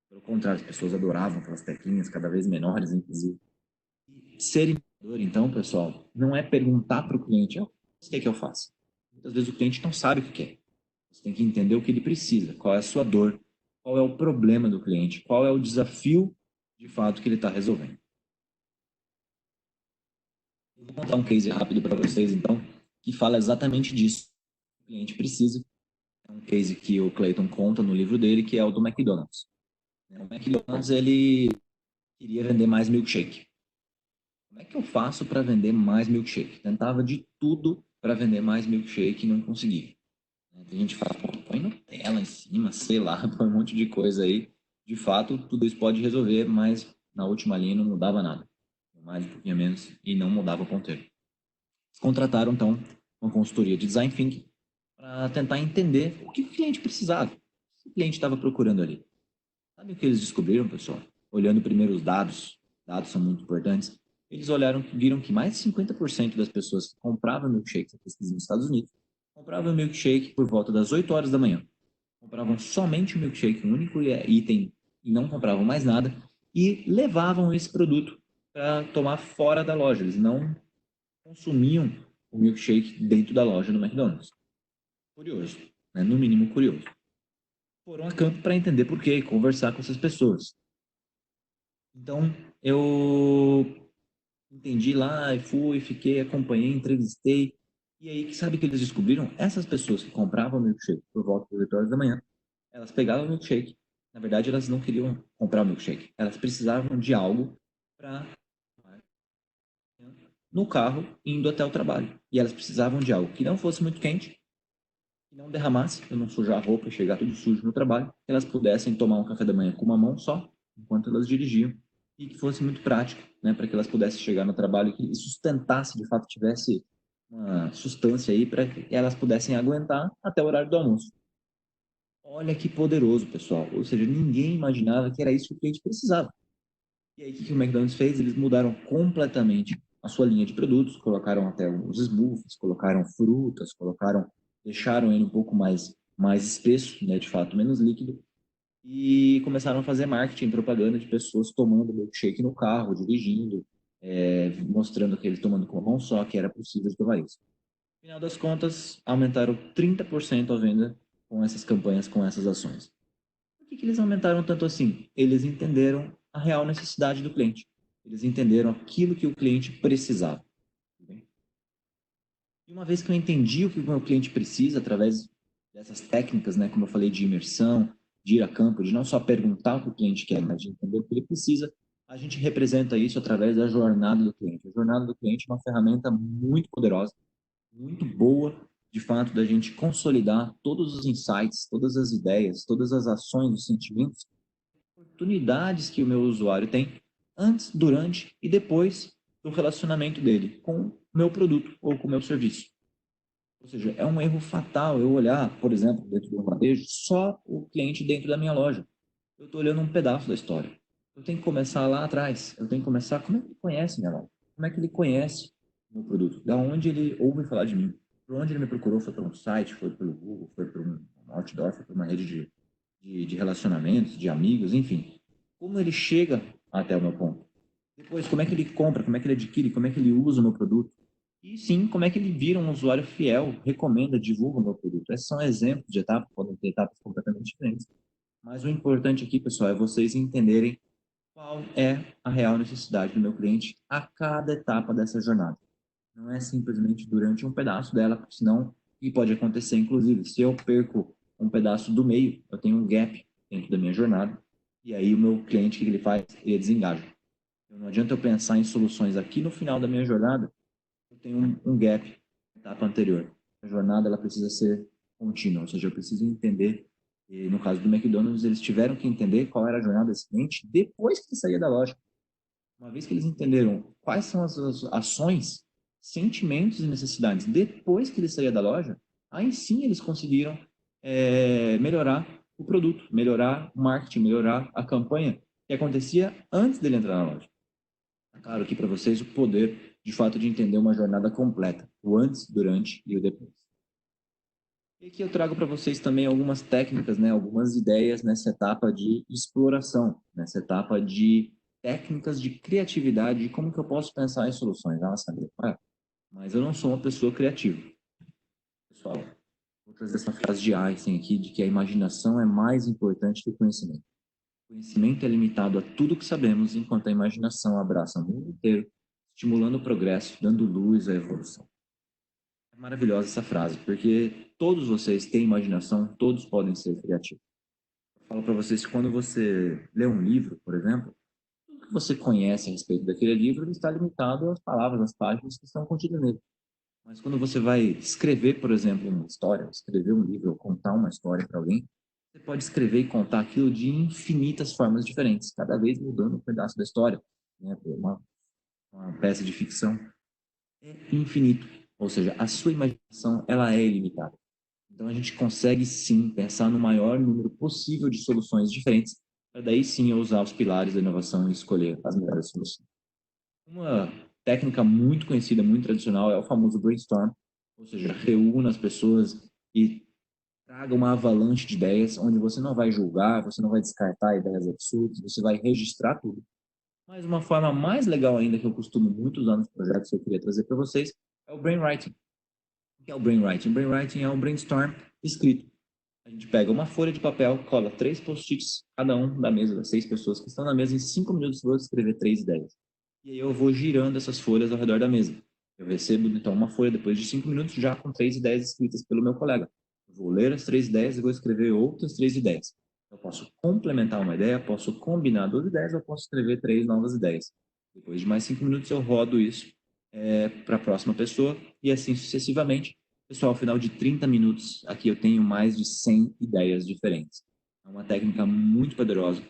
[SPEAKER 1] Pelo contrário, as pessoas adoravam aquelas teclinhas cada vez menores, inclusive. Ser empreendedor, então, pessoal, não é perguntar para o cliente, o que você quer que eu faça? Muitas vezes o cliente não sabe o que quer. Você tem que entender o que ele precisa, qual é a sua dor, qual é o problema do cliente, qual é o desafio, de fato, que ele está resolvendo. Eu vou contar um case rápido para vocês, então, que fala exatamente disso. O cliente precisa. É um case que o Clayton conta no livro dele, que é o do McDonald's. O McDonald's, ele queria vender mais milkshake. Como é que eu faço para vender mais milkshake? Tentava de tudo para vender mais milkshake e não conseguia. Tem gente que fala, põe Nutella em cima, sei lá, põe um monte de coisa aí. De fato, tudo isso pode resolver, mas na última linha não mudava nada. Mais um pouquinho menos e não mudava o ponteiro. Eles contrataram, então, uma consultoria de design thinking para tentar entender o que o cliente precisava, o que o cliente estava procurando ali. Sabe o que eles descobriram, pessoal? Olhando primeiro os dados são muito importantes. Eles olharam, viram que mais de 50% das pessoas que compravam milkshake, pesquisa nos Estados Unidos, compravam milkshake por volta das 8 horas da manhã. Compravam somente o milkshake, um único item, e não compravam mais nada, e levavam esse produto para tomar fora da loja. Eles não consumiam o milkshake dentro da loja do McDonald's. Curioso, né? No mínimo curioso. Foram a campo para entender por quê e conversar com essas pessoas. Então, eu entendi lá e fui, fiquei, acompanhei, entrevistei. E aí, sabe o que eles descobriram? Essas pessoas que compravam milkshake por volta das 8 horas da manhã, elas pegavam o milkshake. Na verdade, elas não queriam comprar o milkshake. Elas precisavam de algo para no carro indo até o trabalho. E elas precisavam de algo que não fosse muito quente, que não derramasse, para não sujar a roupa e chegar tudo sujo no trabalho, que elas pudessem tomar um café da manhã com uma mão só, enquanto elas dirigiam, e que fosse muito prático, né, para que elas pudessem chegar no trabalho e que sustentasse, de fato, tivesse uma sustância aí para que elas pudessem aguentar até o horário do almoço. Olha que poderoso, pessoal. Ou seja, ninguém imaginava que era isso que o cliente precisava. E aí, o que o McDonald's fez? Eles mudaram completamente a sua linha de produtos, colocaram até os smoothies, colocaram frutas, deixaram ele um pouco mais espesso, né, de fato, menos líquido, e começaram a fazer marketing, propaganda de pessoas tomando milkshake no carro, dirigindo, mostrando que eles tomando com a mão só, que era possível de tomar isso. No final das contas, aumentaram 30% a venda com essas campanhas, com essas ações. Por que eles aumentaram tanto assim? Eles entenderam a real necessidade do cliente. Eles entenderam aquilo que o cliente precisava. E uma vez que eu entendi o que o meu cliente precisa, através dessas técnicas, né, como eu falei, de imersão, de ir a campo, de não só perguntar o que o cliente quer, mas de entender o que ele precisa, a gente representa isso através da jornada do cliente. A jornada do cliente é uma ferramenta muito poderosa, muito boa, de fato, da gente consolidar todos os insights, todas as ideias, todas as ações, os sentimentos, oportunidades que o meu usuário tem antes, durante e depois do relacionamento dele com o meu produto ou com o meu serviço. Ou seja, é um erro fatal eu olhar, por exemplo, dentro do varejo, só o cliente dentro da minha loja. Eu estou olhando um pedaço da história. Eu tenho que começar lá atrás. Eu tenho que começar como é que ele conhece minha loja? Como é que ele conhece o meu produto? Da onde ele ouve falar de mim? Por onde ele me procurou? Foi para um site? Foi pelo Google? Foi para um outdoor? Foi para uma rede de relacionamentos, de amigos, enfim. Como ele chega até o meu ponto? Depois, como é que ele compra? Como é que ele adquire? Como é que ele usa o meu produto? E sim, como é que ele vira um usuário fiel, recomenda, divulga o meu produto. Esses são exemplos de etapas, podem ter etapas completamente diferentes. Mas o importante aqui, pessoal, é vocês entenderem qual é a real necessidade do meu cliente a cada etapa dessa jornada. Não é simplesmente durante um pedaço dela, porque senão o que pode acontecer, inclusive, se eu perco um pedaço do meio, eu tenho um gap dentro da minha jornada, e aí o meu cliente, o que ele faz? Ele desengaja. Então, não adianta eu pensar em soluções aqui no final da minha jornada, eu tenho um gap na etapa anterior. A jornada ela precisa ser contínua, ou seja, eu preciso entender, e no caso do McDonald's, eles tiveram que entender qual era a jornada desse cliente depois que ele saía da loja. Uma vez que eles entenderam quais são as ações sentimentos e necessidades depois que ele saía da loja, aí sim eles conseguiram melhorar o produto, melhorar o marketing, melhorar a campanha que acontecia antes dele entrar na loja. Claro aqui para vocês o poder, de fato, de entender uma jornada completa, o antes, durante e o depois. E aqui eu trago para vocês também algumas técnicas, né, algumas ideias nessa etapa de exploração, nessa etapa de técnicas de criatividade, de como que eu posso pensar em soluções. Ah, Sandra, mas eu não sou uma pessoa criativa. Pessoal, vou trazer essa frase de Einstein aqui, de que a imaginação é mais importante que o conhecimento. O conhecimento é limitado a tudo que sabemos, enquanto a imaginação abraça o mundo inteiro, estimulando o progresso, dando luz à evolução. É maravilhosa essa frase, porque todos vocês têm imaginação, todos podem ser criativos. Eu falo para vocês que quando você lê um livro, por exemplo, tudo que você conhece a respeito daquele livro está limitado às palavras, às páginas que estão contidas nele. Mas quando você vai escrever, por exemplo, uma história, escrever um livro ou contar uma história para alguém, você pode escrever e contar aquilo de infinitas formas diferentes, cada vez mudando um pedaço da história. Né? Uma peça de ficção é infinito, ou seja, a sua imaginação ela é ilimitada. Então a gente consegue sim pensar no maior número possível de soluções diferentes, para daí sim eu usar os pilares da inovação e escolher as melhores soluções. Uma técnica muito conhecida, muito tradicional, é o famoso brainstorm, ou seja, reúna as pessoas e traga uma avalanche de ideias, onde você não vai julgar, você não vai descartar ideias absurdas, você vai registrar tudo. Mas uma forma mais legal ainda, que eu costumo muito usar nos projetos que eu queria trazer para vocês, é o brainwriting. O que é o brainwriting? O brainwriting é um brainstorm escrito. A gente pega uma folha de papel, cola 3 post-its, cada um da mesa, das 6 pessoas que estão na mesa, em 5 minutos vou escrever 3 ideias. E aí eu vou girando essas folhas ao redor da mesa. Eu recebo, então, uma folha depois de 5 minutos já com 3 ideias escritas pelo meu colega. Eu vou ler as 3 ideias e vou escrever outras 3 ideias. Eu posso complementar uma ideia, posso combinar 2 ideias, ou posso escrever 3 novas ideias. Depois de mais 5 minutos eu rodo isso para a próxima pessoa e assim sucessivamente. Pessoal, ao final de 30 minutos, aqui eu tenho mais de 100 ideias diferentes. É uma técnica muito poderosa.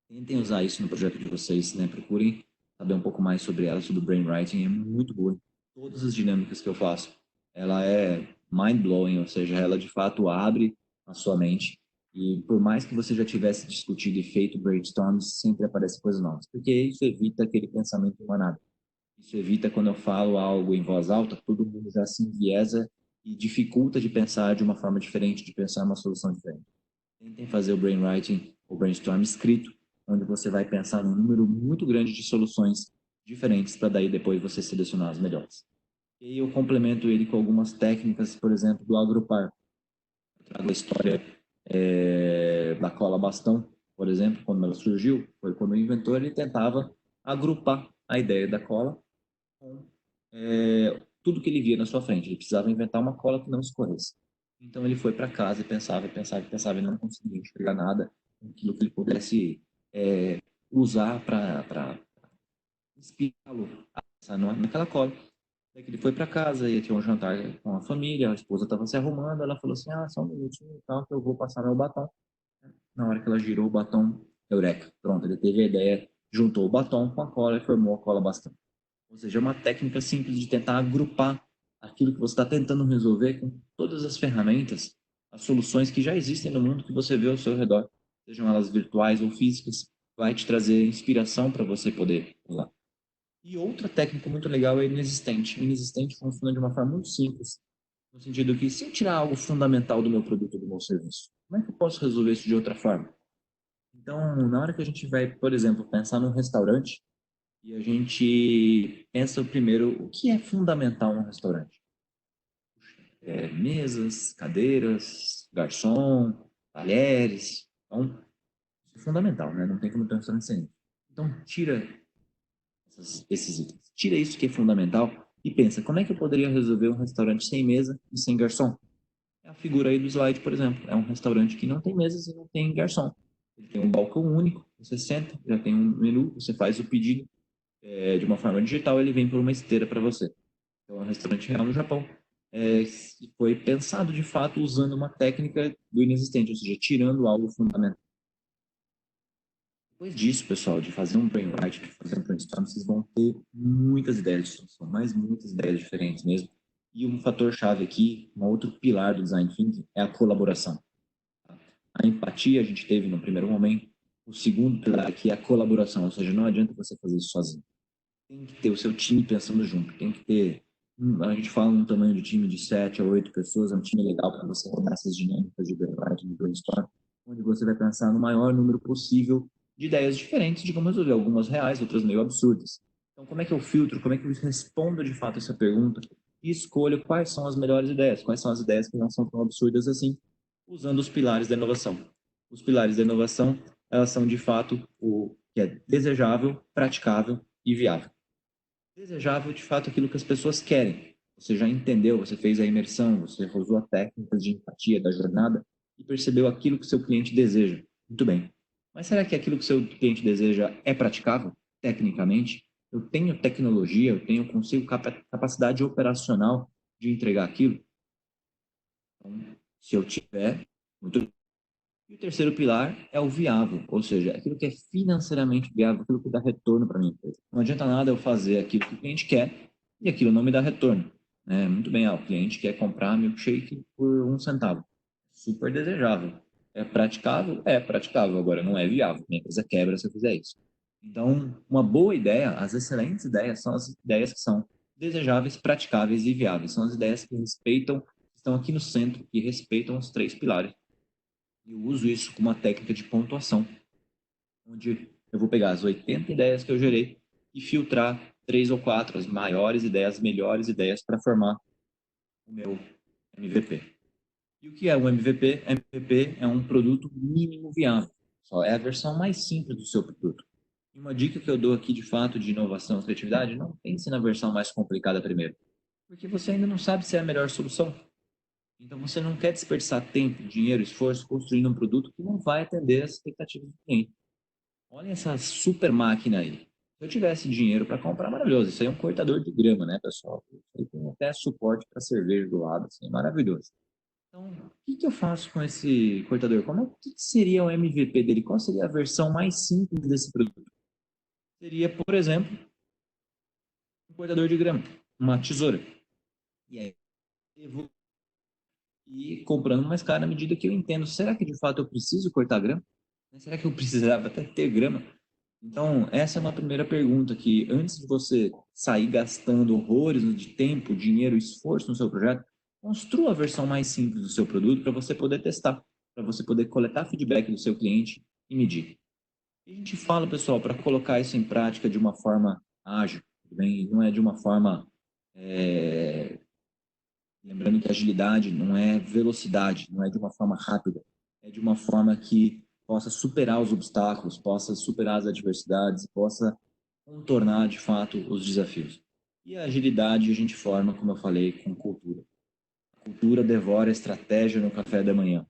[SPEAKER 1] Tentem usar isso no projeto de vocês, né? Procurem saber um pouco mais sobre ela, sobre o brainwriting. É muito boa. Todas as dinâmicas que eu faço, ela é mind-blowing, ou seja, ela de fato abre a sua mente. E por mais que você já tivesse discutido e feito brainstorms, sempre aparece coisas novas. Porque isso evita aquele pensamento emanado. Isso evita quando eu falo algo em voz alta, todo mundo já se enviesa e dificulta de pensar de uma forma diferente, de pensar uma solução diferente. Tentem fazer o brainwriting, o brainstorm escrito, onde você vai pensar num número muito grande de soluções diferentes para daí depois você selecionar as melhores. E eu complemento ele com algumas técnicas, por exemplo, do agrupar. Eu trago a história da cola bastão, por exemplo, quando ela surgiu, foi quando o inventor ele tentava agrupar a ideia da cola com tudo que ele via na sua frente. Ele precisava inventar uma cola que não escorresse. Então ele foi para casa e pensava, e pensava, e pensava, e não conseguia enxergar nada, aquilo que ele pudesse usar para inspirá-lo a pensar naquela cola. Daí que ele foi para casa, ia ter um jantar com a família, a esposa estava se arrumando, ela falou assim, só um minutinho e tal, que eu vou passar meu batom. Na hora que ela girou o batom, eureka, pronto, ele teve a ideia, juntou o batom com a cola e formou a cola bastante. Ou seja, é uma técnica simples de tentar agrupar aquilo que você está tentando resolver com todas as ferramentas, as soluções que já existem no mundo que você vê ao seu redor, sejam elas virtuais ou físicas, vai te trazer inspiração para você poder usar. E outra técnica muito legal é inexistente. Inexistente funciona de uma forma muito simples, no sentido que se eu tirar algo fundamental do meu produto ou do meu serviço, como é que eu posso resolver isso de outra forma? Então, na hora que a gente vai, por exemplo, pensar num restaurante, e a gente pensa primeiro o que é fundamental num restaurante. Mesas, cadeiras, garçom, talheres. Então, isso é fundamental, né? Não tem como ter um restaurante sem isso. Então, tira esses itens. Tira isso que é fundamental e pensa, como é que eu poderia resolver um restaurante sem mesa e sem garçom? É a figura aí do slide, por exemplo. É um restaurante que não tem mesas e não tem garçom. Ele tem um balcão único, você senta, já tem um menu, você faz o pedido de uma forma digital, ele vem por uma esteira para você. Então, é um restaurante real no Japão. Foi pensado, de fato, usando uma técnica do inexistente, ou seja, tirando algo fundamental. Depois disso, pessoal, de fazer um brainwriting, de fazer um brainstorm, vocês vão ter muitas ideias de solução, mas muitas ideias diferentes mesmo. E um fator-chave aqui, um outro pilar do design thinking é a colaboração. A empatia a gente teve no primeiro momento. O segundo pilar aqui é a colaboração, ou seja, não adianta você fazer isso sozinho. Tem que ter o seu time pensando junto, tem que ter. A gente fala um tamanho de time de 7 a 8 pessoas, é um time legal para você rodar essas dinâmicas de debate, de brainstorm, onde você vai pensar no maior número possível de ideias diferentes de como resolver, algumas reais, outras meio absurdas. Então, como é que eu filtro, como é que eu respondo de fato essa pergunta e escolho quais são as melhores ideias, quais são as ideias que não são tão absurdas assim, usando os pilares da inovação. Os pilares da inovação, elas são de fato o que é desejável, praticável e viável. Desejável, de fato, aquilo que as pessoas querem. Você já entendeu, você fez a imersão, você usou a técnicas de empatia da jornada e percebeu aquilo que o seu cliente deseja. Muito bem. Mas será que aquilo que o seu cliente deseja é praticável, tecnicamente? Eu tenho tecnologia, consigo capacidade operacional de entregar aquilo? Então, se eu tiver, muito. E o terceiro pilar é o viável, ou seja, aquilo que é financeiramente viável, aquilo que dá retorno para a minha empresa. Não adianta nada eu fazer aquilo que o cliente quer e aquilo não me dá retorno. Muito bem, o cliente quer comprar milkshake por 1 centavo. Super desejável. É praticável? É praticável, agora não é viável. Minha empresa quebra se eu fizer isso. Então, uma boa ideia, as excelentes ideias são as ideias que são desejáveis, praticáveis e viáveis. São as ideias que respeitam, estão aqui no centro, que respeitam os três pilares. Eu uso isso como uma técnica de pontuação, onde eu vou pegar as 80 ideias que eu gerei e filtrar 3 ou 4, as maiores ideias, as melhores ideias para formar o meu MVP. E o que é um MVP? MVP é um produto mínimo viável. Só é a versão mais simples do seu produto. E uma dica que eu dou aqui de fato de inovação e criatividade, não pense na versão mais complicada primeiro, porque você ainda não sabe se é a melhor solução. Então você não quer desperdiçar tempo, dinheiro, esforço construindo um produto que não vai atender as expectativas do cliente. Olha essa super máquina aí. Se eu tivesse dinheiro para comprar, maravilhoso. Isso aí é um cortador de grama, né, pessoal? Isso aí tem até suporte para cerveja do lado, assim, maravilhoso. Então, o que que eu faço com esse cortador? O que que seria o MVP dele? Qual seria a versão mais simples desse produto? Seria, por exemplo, um cortador de grama, uma tesoura. E aí, eu vou ir comprando mais caro à medida que eu entendo. Será que de fato eu preciso cortar grama? Será que eu precisava até ter grama? Então, essa é uma primeira pergunta que, antes de você sair gastando horrores de tempo, dinheiro, esforço no seu projeto, construa a versão mais simples do seu produto para você poder testar, para você poder coletar feedback do seu cliente e medir. E a gente fala, pessoal, para colocar isso em prática de uma forma ágil, tudo bem? Não é de uma forma... Lembrando que agilidade não é velocidade, não é de uma forma rápida, é de uma forma que possa superar os obstáculos, possa superar as adversidades, possa contornar de fato os desafios. E a agilidade a gente forma, como eu falei, com cultura. A cultura devora a estratégia no café da manhã.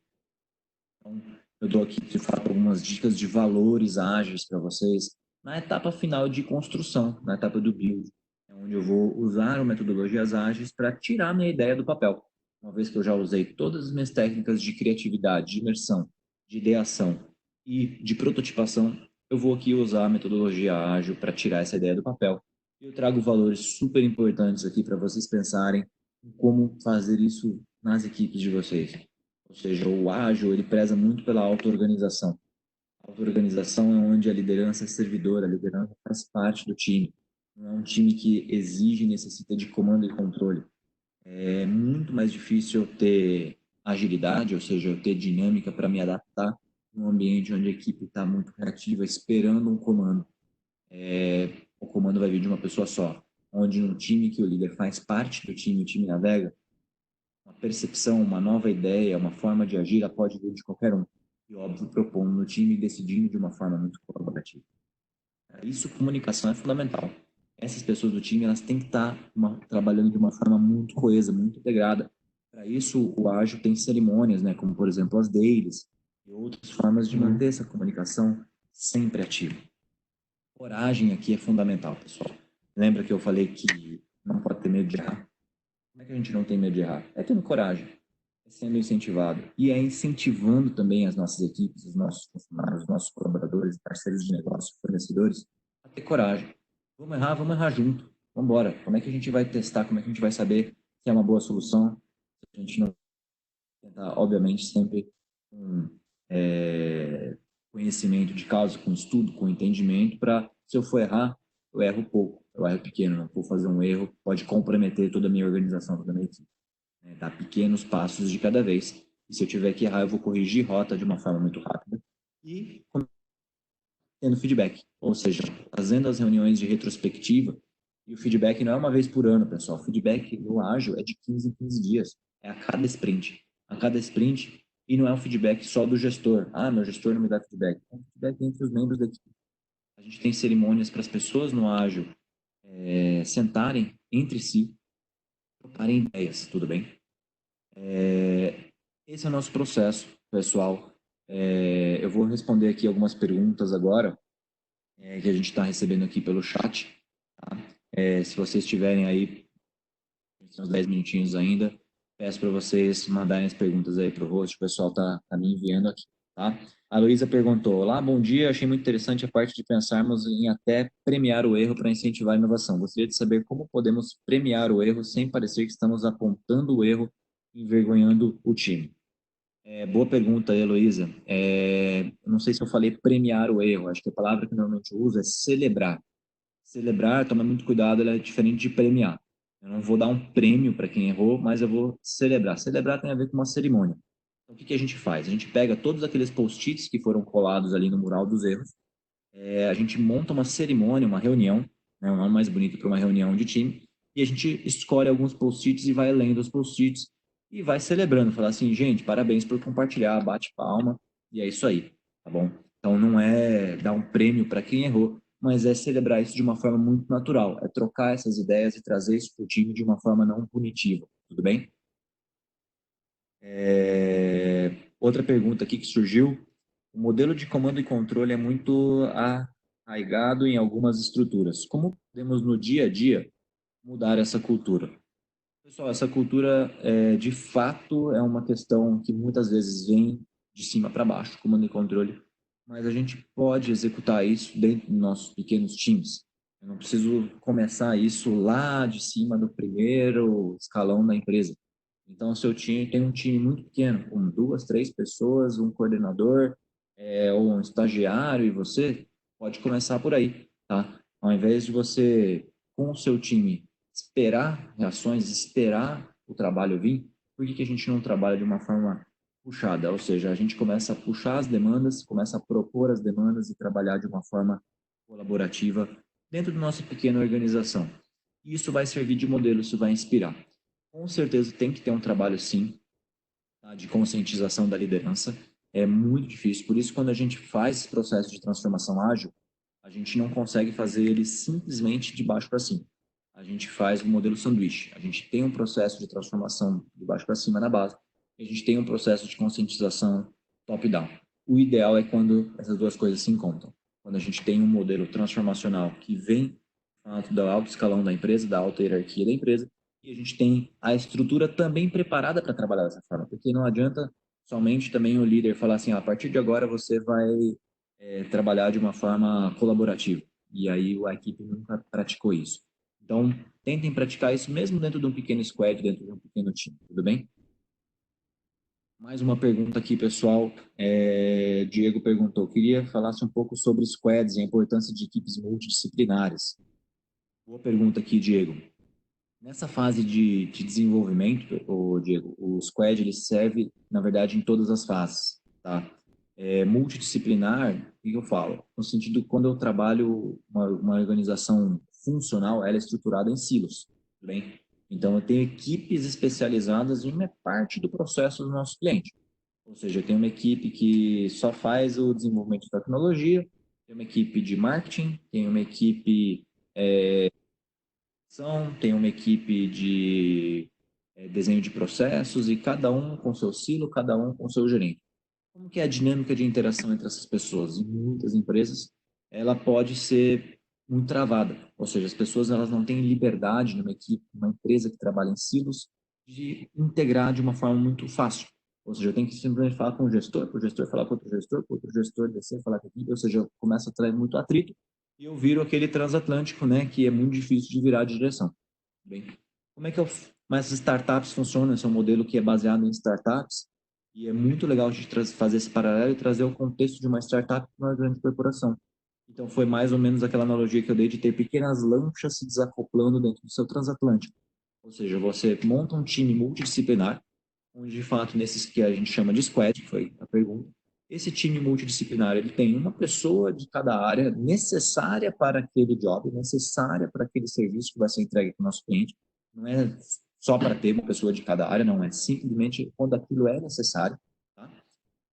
[SPEAKER 1] Então, eu dou aqui de fato algumas dicas de valores ágeis para vocês na etapa final de construção, na etapa do build, onde eu vou usar metodologias ágeis para tirar minha ideia do papel. Uma vez que eu já usei todas as minhas técnicas de criatividade, de imersão, de ideação e de prototipação, eu vou aqui usar a metodologia ágil para tirar essa ideia do papel. Eu trago valores super importantes aqui para vocês pensarem em como fazer isso nas equipes de vocês. Ou seja, o ágil, ele preza muito pela auto-organização. A auto-organização é onde a liderança é servidora, a liderança faz parte do time. Não é um time que exige e necessita de comando e controle. É muito mais difícil eu ter agilidade, ou seja, eu ter dinâmica para me adaptar num ambiente onde a equipe está muito reativa, esperando um comando. O comando vai vir de uma pessoa só. Onde um time que o líder faz parte do time, o time navega, uma percepção, uma nova ideia, uma forma de agir, ela pode vir de qualquer um. E, óbvio, propondo no time e decidindo de uma forma muito colaborativa. Isso, comunicação é fundamental. Essas pessoas do time, elas têm que estar trabalhando de uma forma muito coesa, muito integrada. Para isso, o ágil tem cerimônias, né, como, por exemplo, as dailies e outras formas de manter essa comunicação sempre ativa. Coragem aqui é fundamental, pessoal. Lembra que eu falei que não pode ter medo de errar? Como é que a gente não tem medo de errar? É tendo coragem. sendo incentivado e é incentivando também as nossas equipes, os nossos funcionários, os nossos colaboradores, parceiros de negócio, fornecedores, a ter coragem. Vamos errar junto. Vamos embora. Como é que a gente vai testar? Como é que a gente vai saber se é uma boa solução? Se a gente não tentar, obviamente, sempre com conhecimento de causa, com estudo, com entendimento, para, se eu for errar, eu erro pouco, eu erro pequeno, não vou fazer um erro, pode comprometer toda a minha organização, toda a minha equipe. Né? Dar pequenos passos de cada vez. E se eu tiver que errar, eu vou corrigir rota de uma forma muito rápida e tendo feedback. Ou seja, fazendo as reuniões de retrospectiva, e o feedback não é uma vez por ano, pessoal. O feedback no ágil é de 15 em 15 dias. É a cada sprint. A cada sprint, e não é um feedback só do gestor. Ah, meu gestor não me dá feedback. É um feedback entre os membros da equipe. A gente tem cerimônias para as pessoas no ágil sentarem entre si, trocarem ideias, tudo bem? Esse é o nosso processo, pessoal. Eu vou responder aqui algumas perguntas agora, que a gente está recebendo aqui pelo chat. Tá? Se vocês tiverem aí uns 10 minutinhos ainda, peço para vocês mandarem as perguntas aí para o host, o pessoal tá me enviando aqui. Tá? A Luísa perguntou: olá, bom dia, achei muito interessante a parte de pensarmos em até premiar o erro para incentivar a inovação. Gostaria de saber como podemos premiar o erro sem parecer que estamos apontando o erro e envergonhando o time. Boa pergunta, Heloísa. Não sei se eu falei premiar o erro, acho que a palavra que normalmente eu uso é celebrar. Celebrar, toma muito cuidado, ela é diferente de premiar. Eu não vou dar um prêmio para quem errou, mas eu vou celebrar. Celebrar tem a ver com uma cerimônia. Então, o que que a gente faz? A gente pega todos aqueles post-its que foram colados ali no mural dos erros, a gente monta uma cerimônia, uma reunião, né, um nome mais bonito para uma reunião de time, e a gente escolhe alguns post-its e vai lendo os post-its e vai celebrando, falar assim, gente, parabéns por compartilhar, bate palma, e é isso aí, tá bom? Então não é dar um prêmio para quem errou, mas é celebrar isso de uma forma muito natural, é trocar essas ideias e trazer isso para o time de uma forma não punitiva, tudo bem? Outra pergunta aqui que surgiu: o modelo de comando e controle é muito arraigado em algumas estruturas. Como podemos, no dia a dia, mudar essa cultura? Pessoal, essa cultura, de fato, é uma questão que muitas vezes vem de cima para baixo, comando e controle, mas a gente pode executar isso dentro dos nossos pequenos times. Eu não preciso começar isso lá de cima do primeiro escalão da empresa. Então, o seu time tem um time muito pequeno, com duas, três pessoas, um coordenador, ou um estagiário, e você pode começar por aí, tá? Ao invés de você, com o seu time, esperar reações, esperar o trabalho vir, por que que a gente não trabalha de uma forma puxada? Ou seja, a gente começa a puxar as demandas, começa a propor as demandas e trabalhar de uma forma colaborativa dentro da nossa pequena organização. Isso vai servir de modelo, isso vai inspirar. Com certeza tem que ter um trabalho, sim, tá, de conscientização da liderança. É muito difícil. Por isso, quando a gente faz esse processo de transformação ágil, a gente não consegue fazer ele simplesmente de baixo para cima. A gente faz o modelo sanduíche. A gente tem um processo de transformação de baixo para cima na base. E a gente tem um processo de conscientização top-down. O ideal é quando essas duas coisas se encontram. Quando a gente tem um modelo transformacional que vem do alto escalão da empresa, da alta hierarquia da empresa, e a gente tem a estrutura também preparada para trabalhar dessa forma, porque não adianta somente também o líder falar assim, a partir de agora você vai trabalhar de uma forma colaborativa. E aí a equipe nunca praticou isso. Então, tentem praticar isso mesmo dentro de um pequeno squad, dentro de um pequeno time, tudo bem? Mais uma pergunta aqui, pessoal. Diego perguntou, queria falasse um pouco sobre squads e a importância de equipes multidisciplinares. Boa pergunta aqui, Diego. Nessa fase de desenvolvimento, Diego, o Squad ele serve, na verdade, em todas as fases, tá? Multidisciplinar, o que eu falo? No sentido, quando eu trabalho uma organização funcional, ela é estruturada em silos, tudo bem? Então, eu tenho equipes especializadas em uma parte do processo do nosso cliente. Ou seja, eu tenho uma equipe que só faz o desenvolvimento de tecnologia, tem uma equipe de marketing, tem uma equipe tem uma equipe de desenho de processos e cada um com seu silo, cada um com seu gerente. Como que é a dinâmica de interação entre essas pessoas? Em muitas empresas, ela pode ser muito travada, ou seja, as pessoas elas não têm liberdade numa equipe, numa empresa que trabalha em silos, de integrar de uma forma muito fácil. Ou seja, eu tenho que simplesmente falar com o gestor, para o gestor falar com outro gestor descer, falar com a equipe, ou seja, eu começo a trazer muito atrito e eu viro aquele transatlântico, né, que é muito difícil de virar de direção. Bem, como é que mas as startups funcionam? Esse é um modelo que é baseado em startups e é muito legal de fazer esse paralelo e trazer o contexto de uma startup para uma grande corporação. Então, foi mais ou menos aquela analogia que eu dei de ter pequenas lanchas se desacoplando dentro do seu transatlântico. Ou seja, você monta um time multidisciplinar, onde de fato nesses que a gente chama de squad, que foi a pergunta, esse time multidisciplinar ele tem uma pessoa de cada área necessária para aquele job, necessária para aquele serviço que vai ser entregue para o nosso cliente. Não é só para ter uma pessoa de cada área, não é simplesmente quando aquilo é necessário. Tá?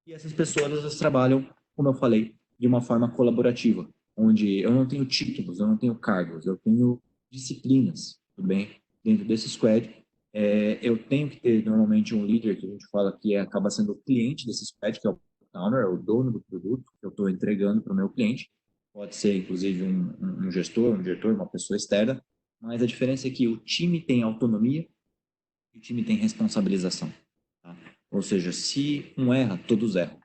[SPEAKER 1] E essas pessoas elas trabalham, como eu falei, de uma forma colaborativa, onde eu não tenho títulos, eu não tenho cargos, eu tenho disciplinas, tudo bem? Dentro desse squad, eu tenho que ter normalmente um líder que a gente fala que acaba sendo o cliente desse squad, que é o owner, o dono do produto que eu estou entregando para o meu cliente. Pode ser, inclusive, um gestor, um diretor, uma pessoa externa, mas a diferença é que o time tem autonomia e o time tem responsabilização. Tá? Ou seja, se um erra, todos erram.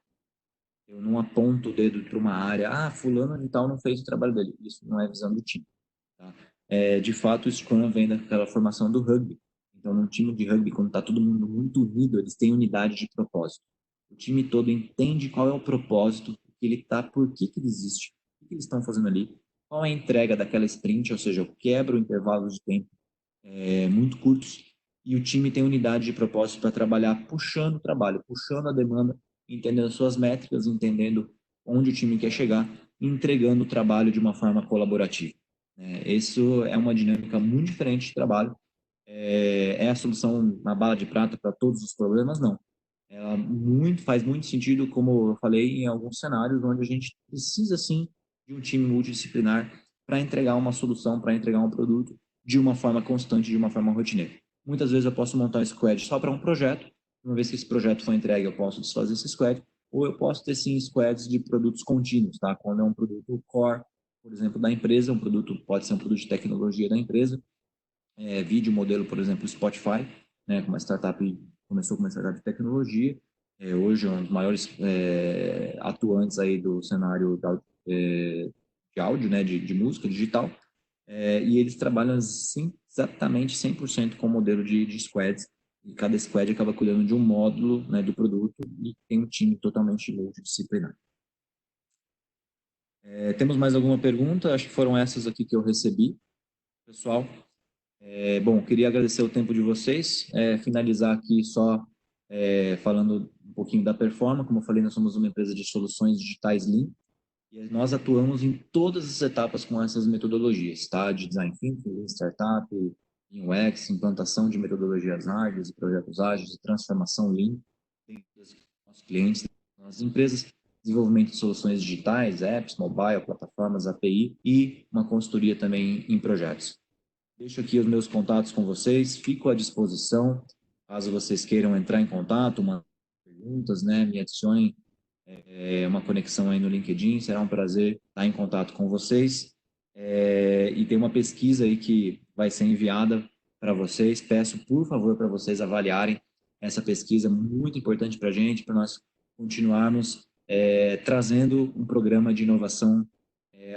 [SPEAKER 1] Eu não aponto o dedo para uma área, fulano de tal não fez o trabalho dele. Isso não é visão do time. Tá? De fato, o Scrum vem daquela formação do rugby. Então, num time de rugby, quando está todo mundo muito unido, eles têm unidade de propósito. O time todo entende qual é o propósito, que ele tá, por que ele existe, o que eles estão fazendo ali, qual é a entrega daquela sprint, ou seja, eu quebro intervalos de tempo muito curtos, e o time tem unidade de propósito para trabalhar puxando o trabalho, puxando a demanda, entendendo suas métricas, entendendo onde o time quer chegar, e entregando o trabalho de uma forma colaborativa. Isso é uma dinâmica muito diferente de trabalho. É a solução na bala de prata para todos os problemas? Não. Ela faz muito sentido, como eu falei, em alguns cenários onde a gente precisa, sim, de um time multidisciplinar para entregar uma solução, para entregar um produto de uma forma constante, de uma forma rotineira. Muitas vezes eu posso montar um squad só para um projeto, uma vez que esse projeto for entregue, eu posso desfazer esse squad, ou eu posso ter, sim, squads de produtos contínuos, tá? Quando é um produto core, por exemplo, da empresa, um produto pode ser um produto de tecnologia da empresa, vídeo modelo, por exemplo, Spotify, né, com uma startup, começou com uma startup de tecnologia, hoje é um dos maiores atuantes aí do cenário de áudio, né, de música digital, e eles trabalham sim, exatamente 100% com o modelo de squads, e cada squad acaba cuidando de um módulo, né, do produto e tem um time totalmente multidisciplinar. Temos mais alguma pergunta? Acho que foram essas aqui que eu recebi, pessoal. Bom, queria agradecer o tempo de vocês, finalizar aqui só falando um pouquinho da Performa. Como eu falei, nós somos uma empresa de soluções digitais Lean e nós atuamos em todas as etapas com essas metodologias, tá? De design thinking, Lean Startup, Lean UX, implantação de metodologias ágeis e projetos ágeis, transformação Lean dos nossos clientes, nas empresas, desenvolvimento de soluções digitais, apps, mobile, plataformas, API e uma consultoria também em projetos. Deixo aqui os meus contatos com vocês, fico à disposição, caso vocês queiram entrar em contato, mandar perguntas, né, me adicionem uma conexão aí no LinkedIn, será um prazer estar em contato com vocês. E tem uma pesquisa aí que vai ser enviada para vocês, peço por favor para vocês avaliarem essa pesquisa, muito importante para a gente, para nós continuarmos trazendo um programa de inovação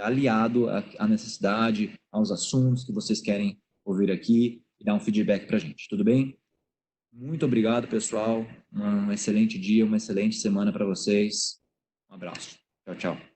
[SPEAKER 1] aliado à necessidade, aos assuntos que vocês querem ouvir aqui e dar um feedback para a gente. Tudo bem? Muito obrigado, pessoal. Um excelente dia, uma excelente semana para vocês. Um abraço. Tchau, tchau.